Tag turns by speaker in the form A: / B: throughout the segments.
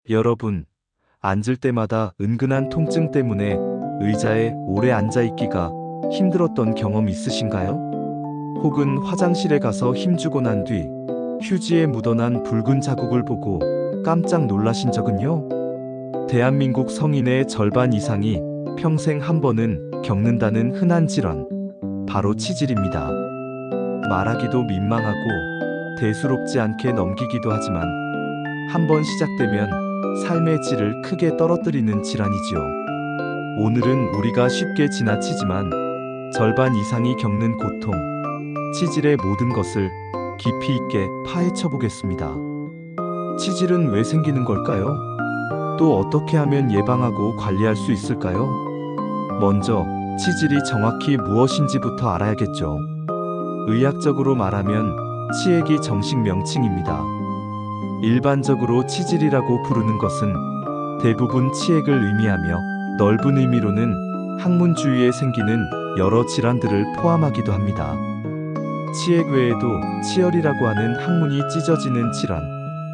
A: 여러분, 앉을 때마다 은근한 통증 때문에 의자에 오래 앉아있기가 힘들었던 경험 있으신가요? 혹은 화장실에 가서 힘주고 난 뒤 휴지에 묻어난 붉은 자국을 보고 깜짝 놀라신 적은요? 대한민국 성인의 절반 이상이 평생 한 번은 겪는다는 흔한 질환, 바로 치질입니다. 말하기도 민망하고 대수롭지 않게 넘기기도 하지만 한 번 시작되면 삶의 질을 크게 떨어뜨리는 질환이지요. 오늘은 우리가 쉽게 지나치지만 절반 이상이 겪는 고통, 치질의 모든 것을 깊이 있게 파헤쳐 보겠습니다. 치질은 왜 생기는 걸까요? 또 어떻게 하면 예방하고 관리할 수 있을까요? 먼저 치질이 정확히 무엇인지부터 알아야겠죠. 의학적으로 말하면 치액이 정식 명칭입니다. 일반적으로 치질이라고 부르는 것은 대부분 치액을 의미하며 넓은 의미로는 항문 주위에 생기는 여러 질환들을 포함하기도 합니다. 치액 외에도 치열이라고 하는 항문이 찢어지는 질환,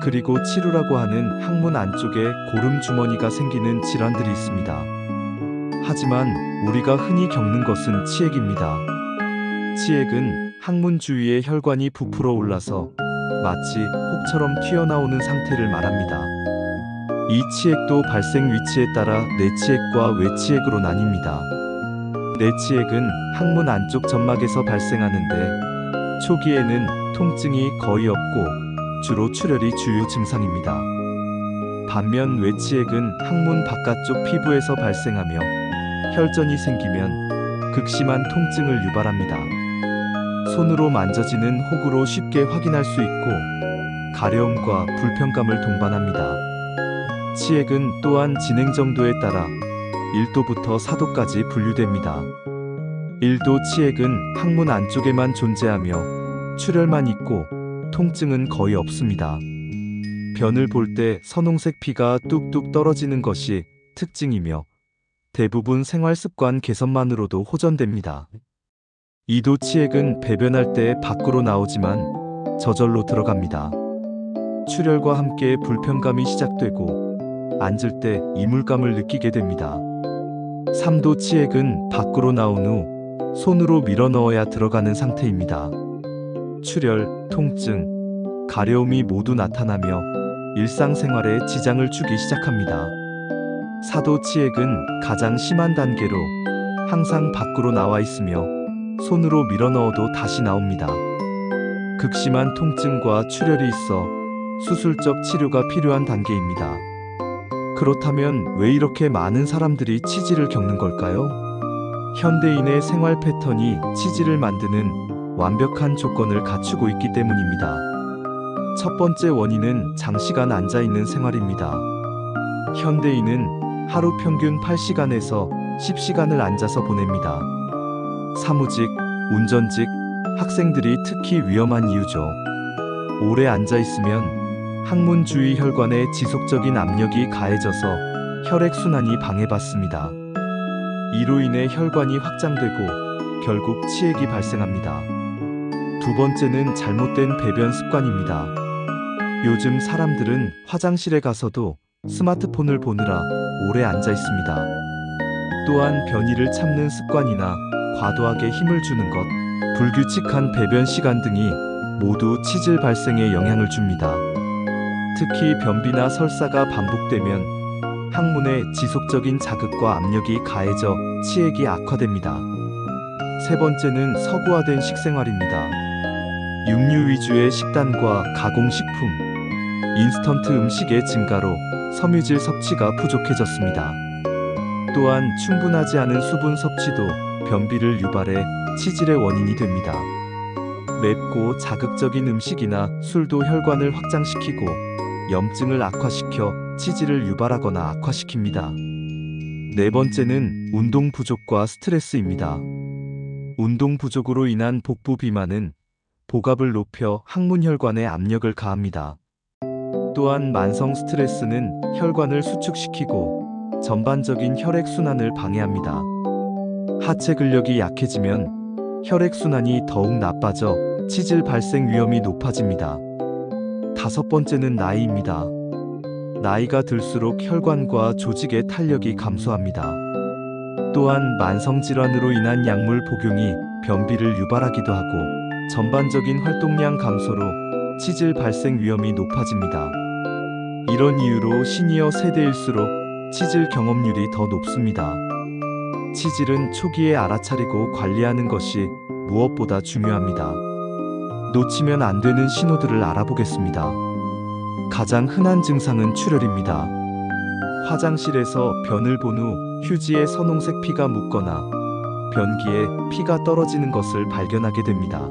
A: 그리고 치루라고 하는 항문 안쪽에 고름 주머니가 생기는 질환들이 있습니다. 하지만 우리가 흔히 겪는 것은 치액입니다. 치액은 항문 주위에 혈관이 부풀어 올라서 마치 혹처럼 튀어나오는 상태를 말합니다. 이 치액도 발생 위치에 따라 내치액과 외치액으로 나뉩니다. 내치액은 항문 안쪽 점막에서 발생하는데 초기에는 통증이 거의 없고 주로 출혈이 주요 증상입니다. 반면 외치액은 항문 바깥쪽 피부에서 발생하며 혈전이 생기면 극심한 통증을 유발합니다. 손으로 만져지는 혹으로 쉽게 확인할 수 있고 가려움과 불편감을 동반합니다. 치액은 또한 진행 정도에 따라 1도부터 4도까지 분류됩니다. 1도 치액은 항문 안쪽에만 존재하며 출혈만 있고 통증은 거의 없습니다. 변을 볼 때 선홍색 피가 뚝뚝 떨어지는 것이 특징이며 대부분 생활 습관 개선만으로도 호전됩니다. 2도 치액은 배변할 때 밖으로 나오지만 저절로 들어갑니다. 출혈과 함께 불편감이 시작되고 앉을 때 이물감을 느끼게 됩니다. 3도 치액은 밖으로 나온 후 손으로 밀어 넣어야 들어가는 상태입니다. 출혈, 통증, 가려움이 모두 나타나며 일상생활에 지장을 주기 시작합니다. 4도 치액은 가장 심한 단계로 항상 밖으로 나와 있으며 손으로 밀어 넣어도 다시 나옵니다. 극심한 통증과 출혈이 있어 수술적 치료가 필요한 단계입니다. 그렇다면 왜 이렇게 많은 사람들이 치질을 겪는 걸까요? 현대인의 생활 패턴이 치질을 만드는 완벽한 조건을 갖추고 있기 때문입니다. 첫 번째 원인은 장시간 앉아있는 생활입니다. 현대인은 하루 평균 8시간에서 10시간을 앉아서 보냅니다. 사무직, 운전직, 학생들이 특히 위험한 이유죠. 오래 앉아있으면 항문 주위 혈관에 지속적인 압력이 가해져서 혈액순환이 방해받습니다. 이로 인해 혈관이 확장되고 결국 치액이 발생합니다. 두 번째는 잘못된 배변 습관입니다. 요즘 사람들은 화장실에 가서도 스마트폰을 보느라 오래 앉아 있습니다. 또한 변이를 참는 습관이나 과도하게 힘을 주는 것, 불규칙한 배변 시간 등이 모두 치질 발생에 영향을 줍니다. 특히 변비나 설사가 반복되면 항문에 지속적인 자극과 압력이 가해져 치액이 악화됩니다. 세 번째는 서구화된 식생활입니다. 육류 위주의 식단과 가공식품, 인스턴트 음식의 증가로 섬유질 섭취가 부족해졌습니다. 또한 충분하지 않은 수분 섭취도 변비를 유발해 치질의 원인이 됩니다. 맵고 자극적인 음식이나 술도 혈관을 확장시키고 염증을 악화시켜 치질을 유발하거나 악화시킵니다. 네 번째는 운동 부족과 스트레스입니다. 운동 부족으로 인한 복부 비만은 복압을 높여 항문 혈관에 압력을 가합니다. 또한 만성 스트레스는 혈관을 수축시키고 전반적인 혈액 순환을 방해합니다. 하체 근력이 약해지면 혈액 순환이 더욱 나빠져 치질 발생 위험이 높아집니다. 다섯 번째는 나이입니다. 나이가 들수록 혈관과 조직의 탄력이 감소합니다. 또한 만성질환으로 인한 약물 복용이 변비를 유발하기도 하고 전반적인 활동량 감소로 치질 발생 위험이 높아집니다. 이런 이유로 시니어 세대일수록 치질 경험률이 더 높습니다. 치질은 초기에 알아차리고 관리하는 것이 무엇보다 중요합니다. 놓치면 안 되는 신호들을 알아보겠습니다. 가장 흔한 증상은 출혈입니다. 화장실에서 변을 본 후 휴지에 선홍색 피가 묻거나 변기에 피가 떨어지는 것을 발견하게 됩니다.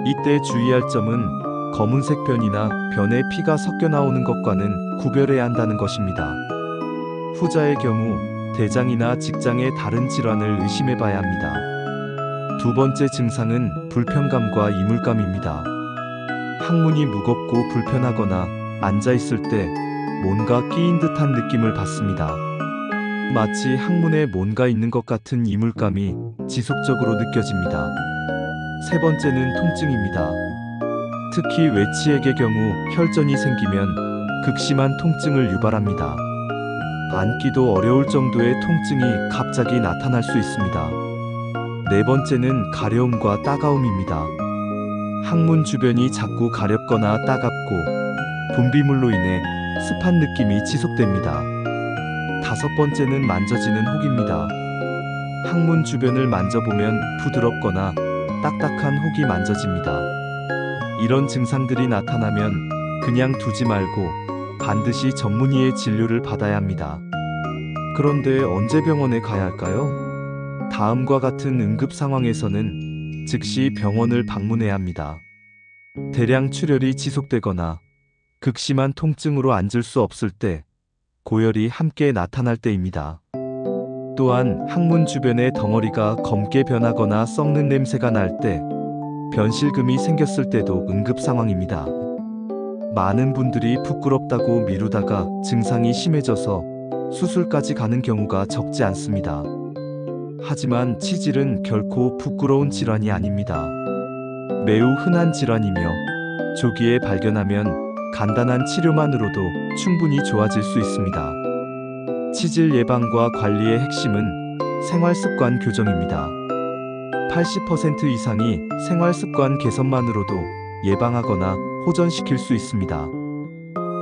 A: 이때 주의할 점은 검은색 변이나 변에 피가 섞여 나오는 것과는 구별해야 한다는 것입니다. 후자의 경우 대장이나 직장의 다른 질환을 의심해 봐야 합니다. 두 번째 증상은 불편감과 이물감입니다. 항문이 무겁고 불편하거나 앉아있을 때 뭔가 끼인 듯한 느낌을 받습니다. 마치 항문에 뭔가 있는 것 같은 이물감이 지속적으로 느껴집니다. 세 번째는 통증입니다. 특히 외치액의 경우 혈전이 생기면 극심한 통증을 유발합니다. 앉기도 어려울 정도의 통증이 갑자기 나타날 수 있습니다. 네 번째는 가려움과 따가움입니다. 항문 주변이 자꾸 가렵거나 따갑고 분비물로 인해 습한 느낌이 지속됩니다. 다섯 번째는 만져지는 혹입니다. 항문 주변을 만져보면 부드럽거나 딱딱한 혹이 만져집니다. 이런 증상들이 나타나면 그냥 두지 말고 반드시 전문의의 진료를 받아야 합니다. 그런데 언제 병원에 가야 할까요? 다음과 같은 응급 상황에서는 즉시 병원을 방문해야 합니다. 대량 출혈이 지속되거나 극심한 통증으로 앉을 수 없을 때, 고열이 함께 나타날 때입니다. 또한 항문 주변의 덩어리가 검게 변하거나 썩는 냄새가 날 때, 변실금이 생겼을 때도 응급 상황입니다. 많은 분들이 부끄럽다고 미루다가 증상이 심해져서 수술까지 가는 경우가 적지 않습니다. 하지만 치질은 결코 부끄러운 질환이 아닙니다. 매우 흔한 질환이며 조기에 발견하면 간단한 치료만으로도 충분히 좋아질 수 있습니다. 치질 예방과 관리의 핵심은 생활습관 교정입니다. 80% 이상이 생활습관 개선만으로도 예방하거나 호전시킬 수 있습니다.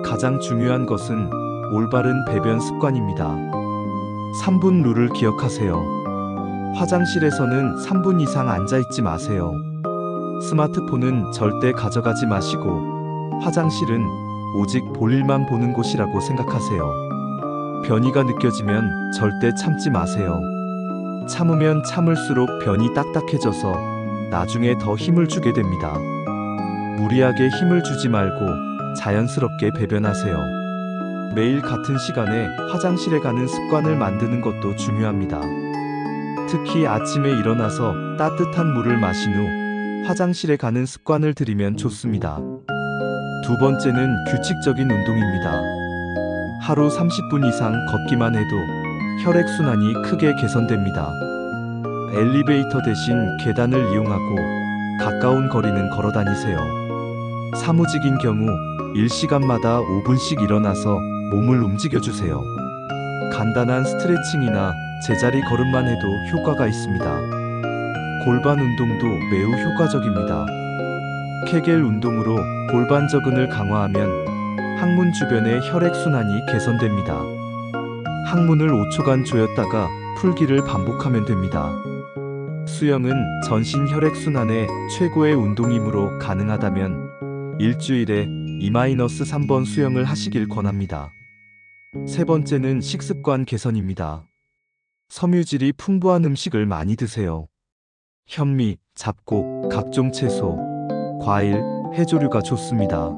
A: 가장 중요한 것은 올바른 배변 습관입니다. 3분 룰을 기억하세요. 화장실에서는 3분 이상 앉아있지 마세요. 스마트폰은 절대 가져가지 마시고 화장실은 오직 볼일만 보는 곳이라고 생각하세요. 변이가 느껴지면 절대 참지 마세요. 참으면 참을수록 변이 딱딱해져서 나중에 더 힘을 주게 됩니다. 무리하게 힘을 주지 말고 자연스럽게 배변하세요. 매일 같은 시간에 화장실에 가는 습관을 만드는 것도 중요합니다. 특히 아침에 일어나서 따뜻한 물을 마신 후 화장실에 가는 습관을 들이면 좋습니다. 두 번째는 규칙적인 운동입니다. 하루 30분 이상 걷기만 해도 혈액순환이 크게 개선됩니다. 엘리베이터 대신 계단을 이용하고 가까운 거리는 걸어 다니세요. 사무직인 경우 일시간마다 5분씩 일어나서 몸을 움직여주세요. 간단한 스트레칭이나 제자리 걸음만 해도 효과가 있습니다. 골반 운동도 매우 효과적입니다. 케겔 운동으로 골반저근을 강화하면 항문 주변의 혈액순환이 개선됩니다. 항문을 5초간 조였다가 풀기를 반복하면 됩니다. 수영은 전신 혈액순환의 최고의 운동이므로 가능하다면 일주일에 2-3번 수영을 하시길 권합니다. 세 번째는 식습관 개선입니다. 섬유질이 풍부한 음식을 많이 드세요. 현미, 잡곡, 각종 채소, 과일, 해조류가 좋습니다.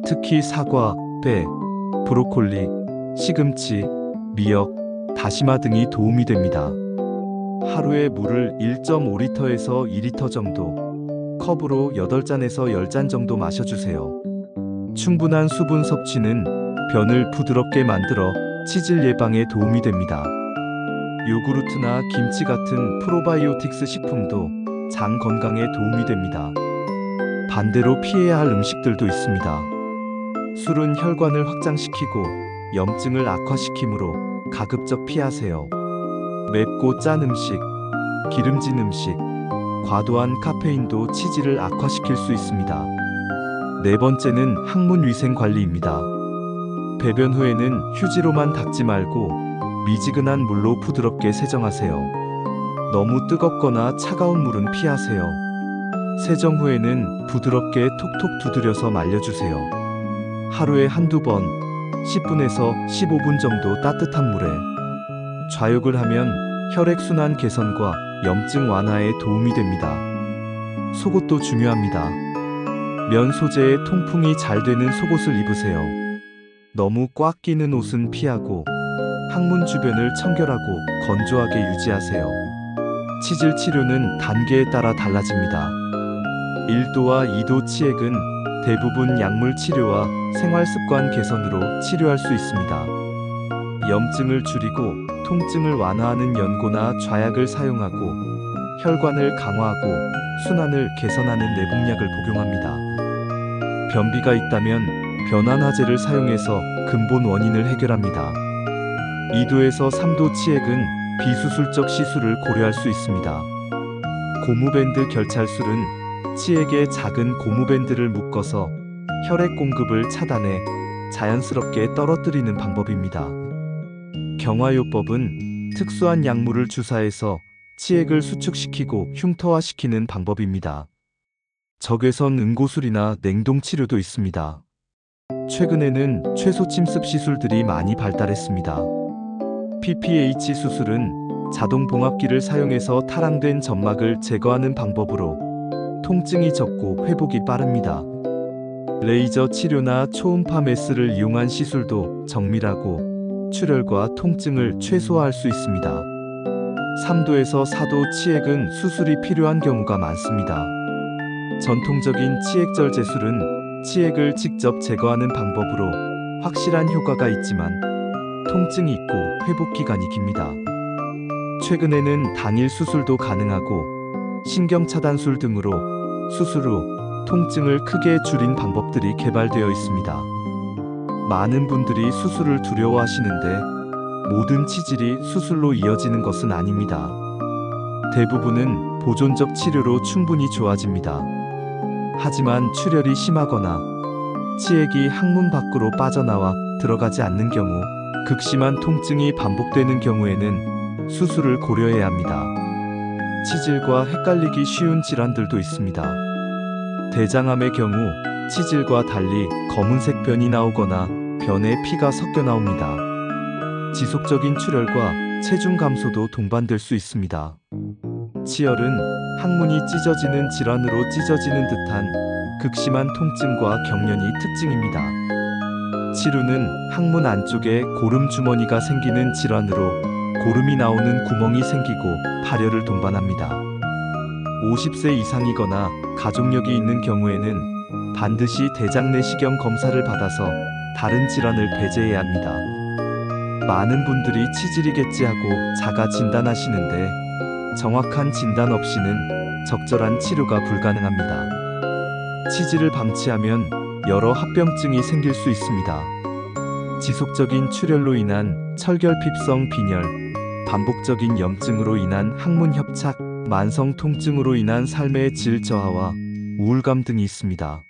A: 특히 사과, 배, 브로콜리, 시금치, 미역, 다시마 등이 도움이 됩니다. 하루에 물을 1.5리터에서 2리터 정도, 컵으로 8잔에서 10잔 정도 마셔주세요. 충분한 수분 섭취는 변을 부드럽게 만들어 치질 예방에 도움이 됩니다. 요구르트나 김치 같은 프로바이오틱스 식품도 장 건강에 도움이 됩니다. 반대로 피해야 할 음식들도 있습니다. 술은 혈관을 확장시키고 염증을 악화시키므로 가급적 피하세요. 맵고 짠 음식, 기름진 음식, 과도한 카페인도 치질을 악화시킬 수 있습니다. 네 번째는 항문 위생 관리입니다. 배변 후에는 휴지로만 닦지 말고 미지근한 물로 부드럽게 세정하세요. 너무 뜨겁거나 차가운 물은 피하세요. 세정 후에는 부드럽게 톡톡 두드려서 말려주세요. 하루에 한두 번, 10분에서 15분 정도 따뜻한 물에 좌욕을 하면 혈액순환 개선과 염증 완화에 도움이 됩니다. 속옷도 중요합니다. 면 소재의 통풍이 잘 되는 속옷을 입으세요. 너무 꽉 끼는 옷은 피하고 항문 주변을 청결하고 건조하게 유지하세요. 치질 치료는 단계에 따라 달라집니다. 1도와 2도 치액은 대부분 약물 치료와 생활 습관 개선으로 치료할 수 있습니다. 염증을 줄이고 통증을 완화하는 연고나 좌약을 사용하고 혈관을 강화하고 순환을 개선하는 내복약을 복용합니다. 변비가 있다면 변환화제를 사용해서 근본 원인을 해결합니다. 2도에서 3도 치액은 비수술적 시술을 고려할 수 있습니다. 고무밴드 결찰술은 치액에 작은 고무밴드를 묶어서 혈액 공급을 차단해 자연스럽게 떨어뜨리는 방법입니다. 경화요법은 특수한 약물을 주사해서 치액을 수축시키고 흉터화시키는 방법입니다. 적외선 응고술이나 냉동치료도 있습니다. 최근에는 최소 침습 시술들이 많이 발달했습니다. PPH 수술은 자동 봉합기를 사용해서 타랑된 점막을 제거하는 방법으로 통증이 적고 회복이 빠릅니다. 레이저 치료나 초음파 메스를 이용한 시술도 정밀하고 출혈과 통증을 최소화할 수 있습니다. 3도에서 4도 치액은 수술이 필요한 경우가 많습니다. 전통적인 치액절 제술은 치액을 직접 제거하는 방법으로 확실한 효과가 있지만 통증이 있고 회복 기간이 깁니다. 최근에는 당일 수술도 가능하고 신경차단술 등으로 수술 후 통증을 크게 줄인 방법들이 개발되어 있습니다. 많은 분들이 수술을 두려워하시는데 모든 치질이 수술로 이어지는 것은 아닙니다. 대부분은 보존적 치료로 충분히 좋아집니다. 하지만 출혈이 심하거나 치액이 항문 밖으로 빠져나와 들어가지 않는 경우, 극심한 통증이 반복되는 경우에는 수술을 고려해야 합니다. 치질과 헷갈리기 쉬운 질환들도 있습니다. 대장암의 경우 치질과 달리 검은색 변이 나오거나 변에 피가 섞여 나옵니다. 지속적인 출혈과 체중 감소도 동반될 수 있습니다. 치열은 항문이 찢어지는 질환으로 찢어지는 듯한 극심한 통증과 경련이 특징입니다. 치루는 항문 안쪽에 고름 주머니가 생기는 질환으로 고름이 나오는 구멍이 생기고 발열을 동반합니다. 50세 이상이거나 가족력이 있는 경우에는 반드시 대장 내시경 검사를 받아서 다른 질환을 배제해야 합니다. 많은 분들이 치질이겠지 하고 자가 진단하시는데 정확한 진단 없이는 적절한 치료가 불가능합니다. 치질을 방치하면 여러 합병증이 생길 수 있습니다. 지속적인 출혈로 인한 철결핍성 빈혈, 반복적인 염증으로 인한 항문 협착, 만성 통증으로 인한 삶의 질 저하와 우울감 등이 있습니다.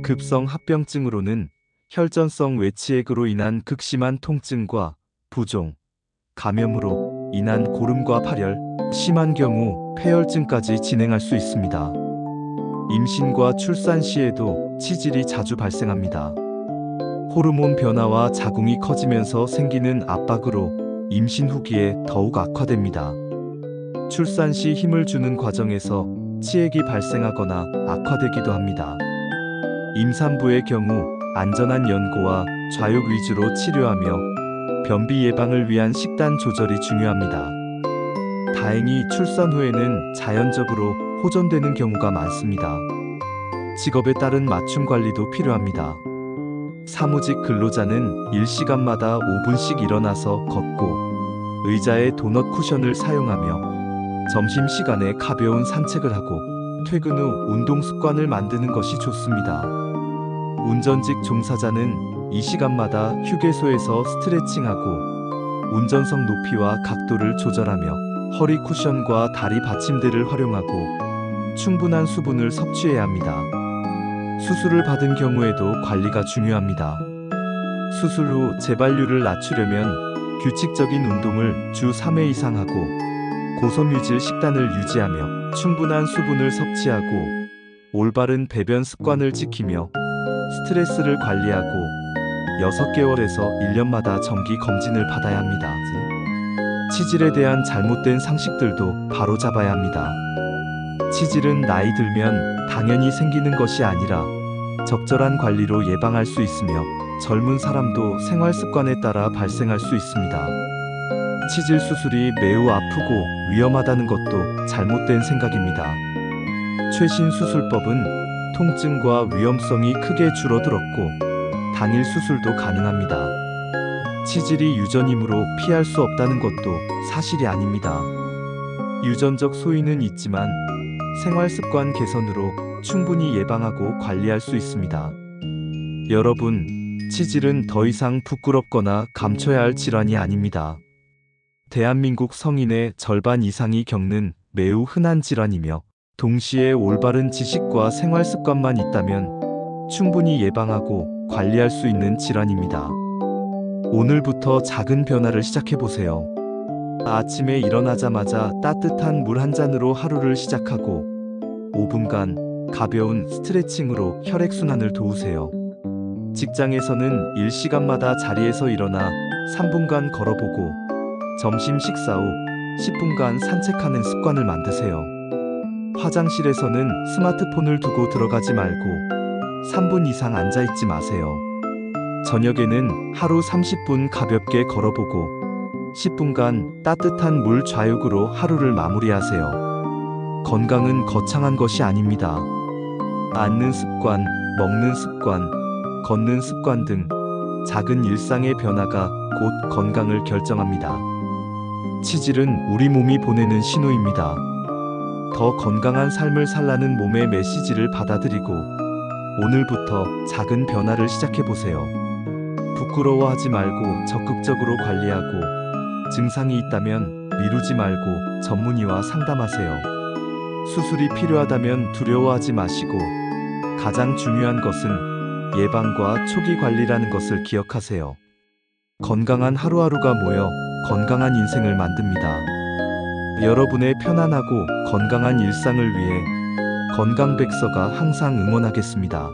A: 급성 합병증으로는 혈전성 외치액으로 인한 극심한 통증과 부종, 감염으로 인한 고름과 발열, 심한 경우 폐혈증까지 진행할 수 있습니다. 임신과 출산 시에도 치질이 자주 발생합니다. 호르몬 변화와 자궁이 커지면서 생기는 압박으로 임신 후기에 더욱 악화됩니다. 출산 시 힘을 주는 과정에서 치액이 발생하거나 악화되기도 합니다. 임산부의 경우 안전한 연고와 좌욕 위주로 치료하며 변비 예방을 위한 식단 조절이 중요합니다. 다행히 출산 후에는 자연적으로 호전되는 경우가 많습니다. 직업에 따른 맞춤 관리도 필요합니다. 사무직 근로자는 일시간마다 5분씩 일어나서 걷고 의자에 도넛 쿠션을 사용하며 점심시간에 가벼운 산책을 하고 퇴근 후 운동 습관을 만드는 것이 좋습니다. 운전직 종사자는 이 시간마다 휴게소에서 스트레칭하고 운전석 높이와 각도를 조절하며 허리 쿠션과 다리 받침대를 활용하고 충분한 수분을 섭취해야 합니다. 수술을 받은 경우에도 관리가 중요합니다. 수술 후 재발률을 낮추려면 규칙적인 운동을 주 3회 이상 하고 고섬유질 식단을 유지하며 충분한 수분을 섭취하고 올바른 배변 습관을 지키며 스트레스를 관리하고 6개월에서 1년마다 정기 검진을 받아야 합니다. 치질에 대한 잘못된 상식들도 바로잡아야 합니다. 치질은 나이 들면 당연히 생기는 것이 아니라 적절한 관리로 예방할 수 있으며 젊은 사람도 생활 습관에 따라 발생할 수 있습니다. 치질 수술이 매우 아프고 위험하다는 것도 잘못된 생각입니다. 최신 수술법은 통증과 위험성이 크게 줄어들었고 당일 수술도 가능합니다. 치질이 유전이므로 피할 수 없다는 것도 사실이 아닙니다. 유전적 소인은 있지만 생활 습관 개선으로 충분히 예방하고 관리할 수 있습니다. 여러분, 치질은 더 이상 부끄럽거나 감춰야 할 질환이 아닙니다. 대한민국 성인의 절반 이상이 겪는 매우 흔한 질환이며 동시에 올바른 지식과 생활 습관만 있다면 충분히 예방하고 관리할 수 있는 질환입니다. 오늘부터 작은 변화를 시작해보세요. 아침에 일어나자마자 따뜻한 물 한 잔으로 하루를 시작하고 5분간 가벼운 스트레칭으로 혈액순환을 도우세요. 직장에서는 일시간마다 자리에서 일어나 3분간 걸어보고 점심 식사 후 10분간 산책하는 습관을 만드세요. 화장실에서는 스마트폰을 두고 들어가지 말고 3분 이상 앉아있지 마세요. 저녁에는 하루 30분 가볍게 걸어보고 10분간 따뜻한 물 좌욕으로 하루를 마무리하세요. 건강은 거창한 것이 아닙니다. 앉는 습관, 먹는 습관, 걷는 습관 등 작은 일상의 변화가 곧 건강을 결정합니다. 치질은 우리 몸이 보내는 신호입니다. 더 건강한 삶을 살라는 몸의 메시지를 받아들이고 오늘부터 작은 변화를 시작해보세요. 부끄러워하지 말고 적극적으로 관리하고 증상이 있다면 미루지 말고 전문의와 상담하세요. 수술이 필요하다면 두려워하지 마시고 가장 중요한 것은 예방과 초기 관리라는 것을 기억하세요. 건강한 하루하루가 모여 건강한 인생을 만듭니다. 여러분의 편안하고 건강한 일상을 위해 건강백서가 항상 응원하겠습니다.